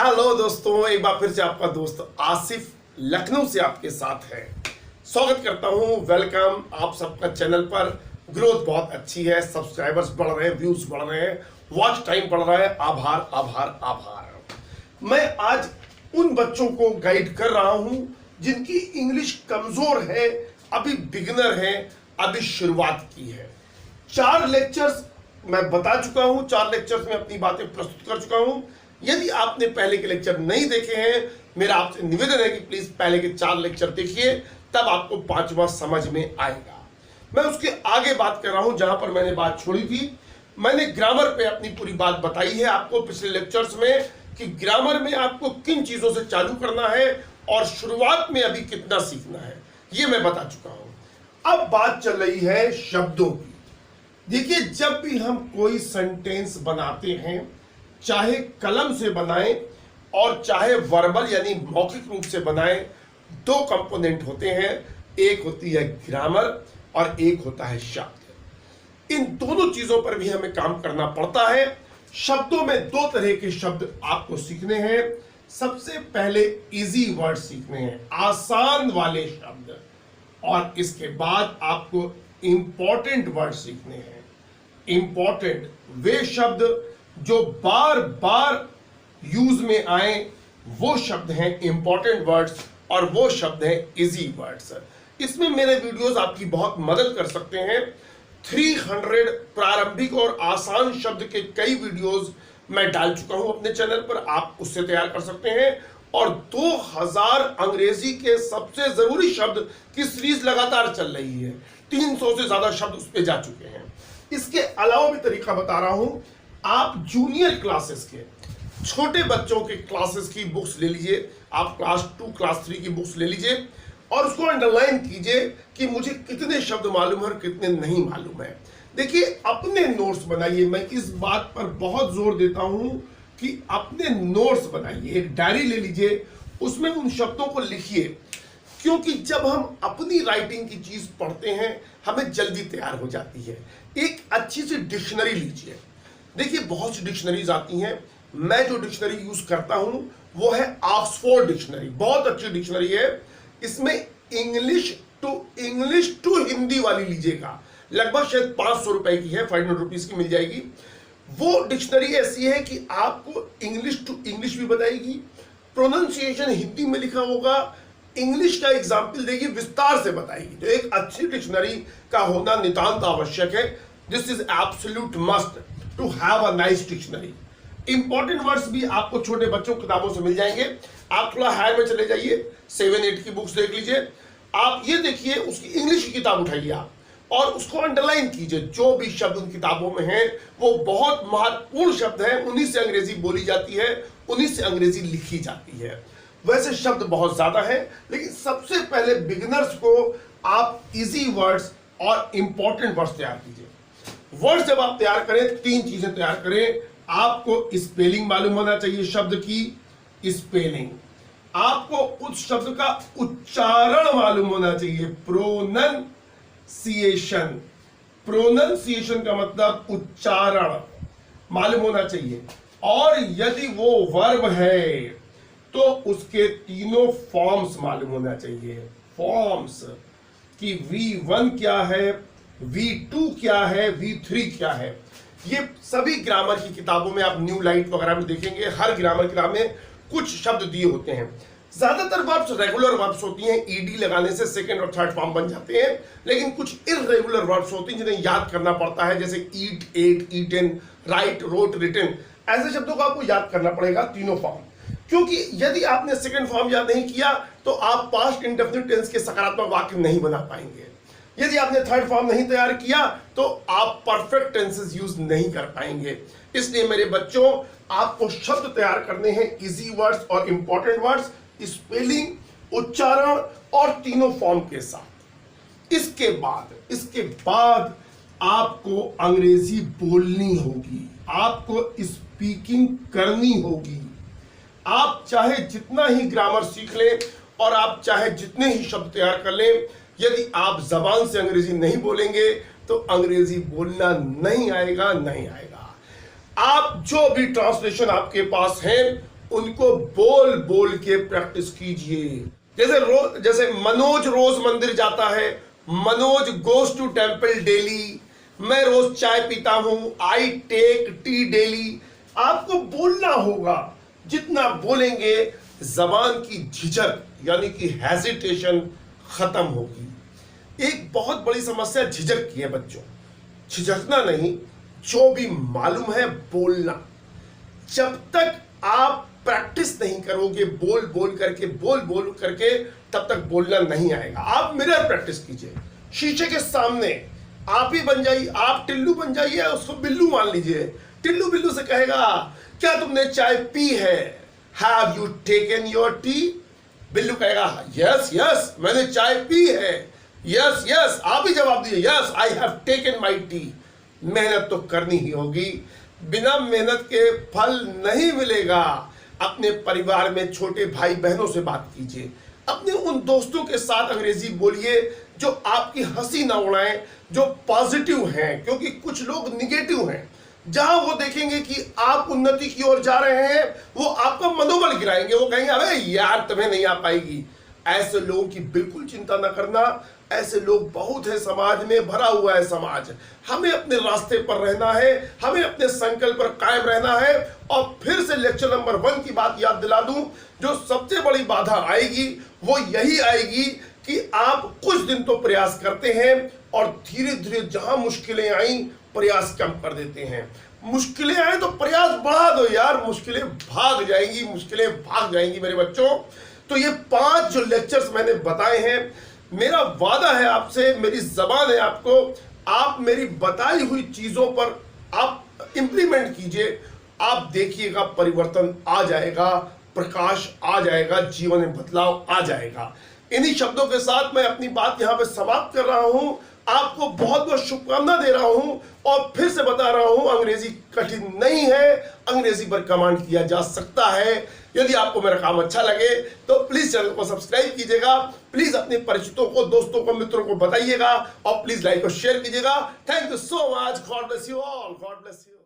Hello दोस्तों, एक बार फिर से आपका दोस्त आसिफ लखनऊ से आपके साथ है। स्वागत करता हूं, वेलकम आप सबका चैनल पर। ग्रोथ बहुत अच्छी है, सब्सक्राइबर्स बढ़ रहे हैं, व्यूज बढ़ रहे हैं, वॉच टाइम बढ़ रहा है। आभार आभार आभार। मैं आज उन बच्चों को गाइड कर रहा हूं जिनकी इंग्लिश कमजोर है, अभी बिगिनर है, अभी शुरुआत की है। 4 लेक्चर्स मैं बता चुका हूं, 4 लेक्चर्स में अपनी बातें प्रस्तुत कर चुका हूं। यदि आपने पहले के लेक्चर नहीं देखे हैं, मेरा आपसे निवेदन है कि प्लीज पहले के 4 लेक्चर देखिए, तब आपको 5वां समझ में आएगा। मैं उसके आगे बात कर रहा हूं जहां पर मैंने बात छोड़ी थी। मैंने ग्रामर पे अपनी पूरी बात बताई है आपको पिछले लेक्चर्स में कि ग्रामर में आपको किन चीजों से चालू करना है और शुरुआत में अभी कितना सीखना है, ये मैं बता चुका हूं। अब बात चल रही है शब्दों की। देखिए, जब भी हम कोई सेंटेंस बनाते हैं, चाहे कलम से बनाएं और चाहे वर्बल यानी मौखिक रूप से बनाएं, 2 कंपोनेंट होते हैं। एक होती है ग्रामर और एक होता है शब्द। इन दोनों चीजों पर भी हमें काम करना पड़ता है। शब्दों में 2 तरह के शब्द आपको सीखने हैं। सबसे पहले इजी वर्ड सीखने हैं, आसान वाले शब्द, और इसके बाद आपको इंपॉर्टेंट वर्ड सीखने हैं। इंपॉर्टेंट वे शब्द जो बार बार यूज में आए, वो शब्द हैं इंपॉर्टेंट वर्ड्स, और वो शब्द हैं इजी वर्ड्स। इसमें मेरे वीडियोस आपकी बहुत मदद कर सकते हैं। 300 प्रारंभिक और आसान शब्द के कई वीडियोस मैं डाल चुका हूं अपने चैनल पर, आप उससे तैयार कर सकते हैं। और 2000 अंग्रेजी के सबसे जरूरी शब्द की सीरीज लगातार चल रही है। 300 से ज्यादा शब्द उस पर जा चुके हैं। इसके अलावा भी तरीका बता रहा हूं। आप जूनियर क्लासेस के, छोटे बच्चों के क्लासेस की बुक्स ले लीजिए। आप क्लास 2 क्लास 3 की बुक्स ले लीजिए और उसको अंडरलाइन कीजिए कि मुझे कितने शब्द मालूम है और कितने नहीं मालूम है। देखिए, अपने नोट्स बनाइए। मैं इस बात पर बहुत जोर देता हूं कि अपने नोट्स बनाइए। एक डायरी ले लीजिए, उसमें उन शब्दों को लिखिए, क्योंकि जब हम अपनी राइटिंग की चीज पढ़ते हैं हमें जल्दी तैयार हो जाती है। एक अच्छी सी डिक्शनरी लीजिए। देखिए, बहुत सी डिक्शनरीज आती हैं। मैं जो डिक्शनरी यूज करता हूं वो है ऑक्सफोर्ड डिक्शनरी। बहुत अच्छी डिक्शनरी है। इसमें इंग्लिश टू हिंदी वाली लीजिएगा, लगभग शायद 500 रुपए की है, 500 रुपीज की मिल जाएगी। वो डिक्शनरी ऐसी है कि आपको इंग्लिश टू इंग्लिश भी बताएगी, प्रोनाउंसिएशन हिंदी में लिखा होगा, इंग्लिश का एग्जाम्पल देगी, विस्तार से बताएगी। तो एक अच्छी डिक्शनरी का होना नितांत आवश्यक है। This is absolute must to have a nice dictionary. Important words भी आपको छोटे बच्चों की किताबों से मिल जाएंगे। आप थोड़ा हायर में चले जाइए, 7-8 की बुक्स देख लीजिए। आप ये देखिए, उसकी इंग्लिश की किताब उठाइए आप और उसको अंडरलाइन कीजिए। जो भी शब्द उन किताबों में हैं वो बहुत महत्वपूर्ण शब्द हैं। उन्हीं से अंग्रेजी बोली जाती है, उन्हीं से अंग्रेजी लिखी जाती है। वैसे शब्द बहुत ज्यादा है, लेकिन सबसे पहले बिगिनर्स को आप इजी वर्ड्स और इंपॉर्टेंट वर्ड्स तैयार कीजिए। वर्ड जब आप तैयार करें, 3 चीजें तैयार करें। आपको स्पेलिंग मालूम होना चाहिए, शब्द की स्पेलिंग। आपको उस शब्द का उच्चारण मालूम होना चाहिए, प्रोनंसिएशन का मतलब उच्चारण मालूम होना चाहिए। और यदि वो वर्ब है तो उसके 3 फॉर्म्स मालूम होना चाहिए। फॉर्म्स कि V1 क्या है, V2 क्या है, V3 क्या है। ये सभी ग्रामर की किताबों में आप न्यू लाइट वगैरह में देखेंगे। हर ग्रामर किताब में कुछ शब्द दिए होते हैं। ज्यादातर वर्ब्स रेगुलर वर्ब्स होती हैं, ईडी लगाने से 2nd और 3rd फॉर्म बन जाते हैं। लेकिन कुछ इररेगुलर वर्ब्स होती हैं जिन्हें याद करना पड़ता है, जैसे eat, ate, eaten, write, wrote, written. ऐसे शब्दों को आपको याद करना पड़ेगा 3 फॉर्म, क्योंकि यदि आपने 2nd फॉर्म याद नहीं किया तो आप पास्ट इंडेफिनिट टेंस के सकारात्मक वाक्य नहीं बना पाएंगे। यदि आपने 3rd फॉर्म नहीं तैयार किया तो आप परफेक्ट टेंसेस यूज नहीं कर पाएंगे। इसलिए मेरे बच्चों, आपको शब्द तैयार करने हैं, इजी वर्ड्स और इंपॉर्टेंट वर्ड्स, स्पेलिंग, उच्चारण और 3 फॉर्म के साथ। इसके बाद आपको अंग्रेजी बोलनी होगी, आपको स्पीकिंग करनी होगी। आप चाहे जितना ही ग्रामर सीख लें और आप चाहे जितने ही शब्द तैयार कर लें, यदि आप जबान से अंग्रेजी नहीं बोलेंगे तो अंग्रेजी बोलना नहीं आएगा। आप जो भी ट्रांसलेशन आपके पास है उनको बोल बोल के प्रैक्टिस कीजिए। जैसे मनोज रोज मंदिर जाता है, Manoj goes to temple daily, मैं रोज चाय पीता हूं, आई टेक टी डेली। आपको बोलना होगा, जितना बोलेंगे जबान की झिझक यानी कि हेजिटेशन खत्म होगी। एक बहुत बड़ी समस्या झिझक की है बच्चों, झिझकना नहीं, जो भी मालूम है बोलना। जब तक आप प्रैक्टिस नहीं करोगे बोल बोल करके तब तक बोलना नहीं आएगा। आप मिरर प्रैक्टिस कीजिए, शीशे के सामने आप ही बन जाइए, आप टिल्लू बन जाइए, उसको बिल्लू मान लीजिए। टिल्लू बिल्लू से कहेगा क्या तुमने चाय पी है, have you taken your T? Billu कहेगा यस यस मैंने चाय पी है, यस यस आप ही जवाब दीजिए, yes I have taken my T. मेहनत तो करनी ही होगी, बिना मेहनत के फल नहीं मिलेगा। अपने परिवार में छोटे भाई बहनों से बात कीजिए, अपने उन दोस्तों के साथ अंग्रेजी बोलिए जो आपकी हंसी ना उड़ाएं, जो पॉजिटिव हैं, क्योंकि कुछ लोग निगेटिव हैं। जहां वो देखेंगे कि आप उन्नति की ओर जा रहे हैं वो आपका मनोबल गिराएंगे, वो कहेंगे अबे यार तुम्हें नहीं आ पाएगी। ऐसे लोगों की बिल्कुल चिंता न करना, ऐसे लोग बहुत है, समाज में भरा हुआ है समाज। हमें अपने रास्ते पर रहना है, हमें अपने संकल्प पर कायम रहना है। और फिर से लेक्चर नंबर 1 की बात याद दिला दूं, जो सबसे बड़ी बाधा आएगी वो यही आएगी कि आप कुछ दिन तो प्रयास करते हैं और धीरे धीरे जहां मुश्किलें आई प्रयास कम कर देते हैं। मुश्किलें आए तो प्रयास बढ़ा दो यार, मुश्किलें भाग जाएंगी, मुश्किलें भाग जाएंगी मेरे बच्चों। तो ये 5 जो लेक्चर्स मैंने बताए हैं, मेरा वादा है आपसे, मेरी जबान है आपको, आप मेरी बताई हुई चीजों पर आप इंप्लीमेंट कीजिए, आप देखिएगा परिवर्तन आ जाएगा, प्रकाश आ जाएगा, जीवन में बदलाव आ जाएगा। इन्हीं शब्दों के साथ मैं अपनी बात यहां पे समाप्त कर रहा हूं। आपको बहुत बहुत शुभकामना दे रहा हूं और फिर से बता रहा हूं, अंग्रेजी कठिन नहीं है, अंग्रेजी पर कमांड किया जा सकता है। यदि आपको मेरा काम अच्छा लगे तो प्लीज चैनल को सब्सक्राइब कीजिएगा, प्लीज अपने परिचितों को, दोस्तों को, मित्रों को बताइएगा और प्लीज लाइक और शेयर कीजिएगा। Thank you so much, God bless you all, God bless you.